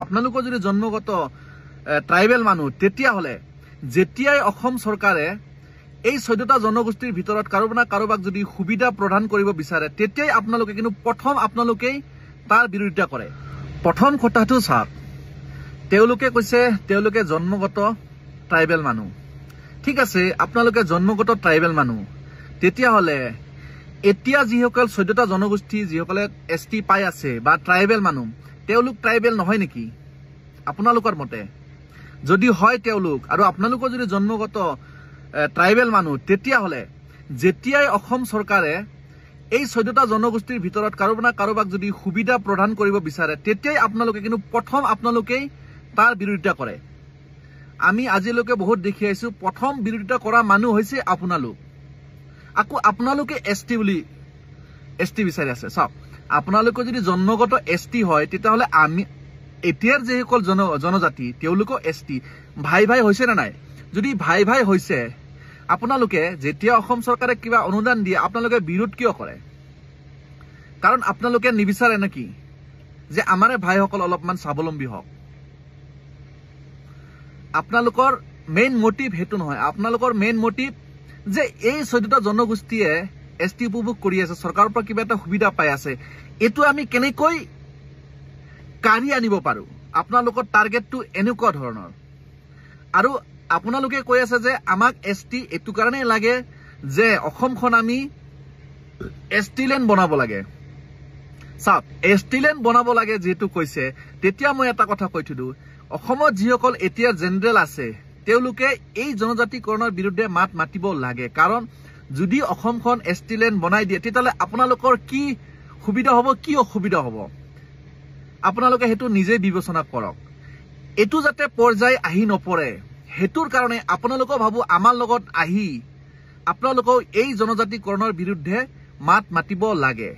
আপোনালোকৰ যদি জন্মগত ট্ৰাইবেল মানুহ তেতিয়াহলে যেতিয়াই অসম চৰকাৰে এই 14টা জনগোষ্ঠীৰ ভিতৰত কাৰোবাক যদি সুবিধা প্ৰদান কৰিব বিচাৰে তেতিয়াই আপোনালোকে কিন্তু প্ৰথম আপোনালোকেই তাৰ বিৰোধিতা কৰে। প্ৰথম কথাটো চাওক, তেওঁলোকে কৈছে তেওঁলোকে জন্মগত ট্ৰাইবেল মানুহ। ঠিক আছে, আপোনালোকে জন্মগত ট্ৰাইবেল মানুহ, তেতিয়াহলে এতিয়া যিসকল 14টা জনগোষ্ঠী যিসকলে ST পাই আছে বা ট্ৰাইবেল মানুহ, তেওঁলোক ট্ৰাইবেল নহয় নেকি আপোনালোকৰ মতে? যদি হয় তেওঁলোক আৰু আপোনালোকৰ যদি জন্মগত ট্ৰাইবেল মানুহ, তেতিয়াহলে যেতিয়াই অসম চৰকাৰে এই 14টা জনগোষ্ঠীৰ ভিতৰত কাৰোবাক যদি সুবিধা প্ৰদান কৰিব বিচাৰে তেতিয়াই আপোনালোকে কিন্তু প্ৰথম আপোনালোকেই তাৰ বিৰোধিতা কৰে। আমি আজিলৈকে বহুত দেখি আহিছো প্ৰথম বিৰোধিতা কৰা মানুহ হৈছে আপোনালোক। আকৌ আপোনালোকে ST বিচাৰি আছে। চাওক, আপোনালোকে যদি জন্মগত ST হয় তেতিয়াহলে আমি এতিয়াৰ যিসকল জনজাতি তেওঁলোকো ST ভাই হৈছে না নাই? যদি ভাই হৈছে, আপোনালোকে যেতিয়া অসম চৰকাৰে কিবা অনুদান দিয়ে আপোনালোকে বিৰোধ কিয় কৰে? কাৰণ আপোনালোকে নিবিচাৰে নেকি যে আমাৰে ভাইসকল অলপমান স্বাৱলম্বী হওক? আপোনালোকৰ মেইন মোটিভ হেতু নহয়। আপোনালোকৰ মেইন মোটিভ যে এই 14টা জনগোষ্ঠীয়ে ST উপভোগ কৰি আছে, চৰকাৰৰ পৰা কিবা এটা সুবিধা পাই আছে, এইটো আমি কেনেকৈ কাঢ়ি আনিব পাৰো। আপোনালোকৰ টাৰ্গেটটো এনেকুৱা ধৰণৰ। আৰু আপোনালোকে কৈ আছে যে আমাক ST এইটো কাৰণে লাগে যে অসমখন আমি ST লেণ্ড বনাব লাগে। চাওক, ST লেণ্ড বনাব লাগে যেহেতু কৈছে, তেতিয়া মই এটা কথা কৈ থৈ দিওঁ, অসমত যিসকল এতিয়া জেনেৰেল আছে তেওঁলোকে এই জনজাতিকৰণৰ বিৰুদ্ধে মাত মাতিব লাগে। কাৰণ যদি অসমখন ST লেণ্ড বনাই দিয়ে তেতিয়াহ'লে আপোনালোকৰ কি সুবিধা হ'ব, কি অসুবিধা হ'ব, আপোনালোকে সেইটো নিজে বিবেচনা কৰক। এইটো যাতে পৰ্যায় আহি নপৰে হেতুৰ কাৰণে আপোনালোকেও ভাবো আমাৰ লগত আহি আপোনালোকেও এই জনজাতিকৰণৰ বিৰুদ্ধে মাত মাতিব লাগে।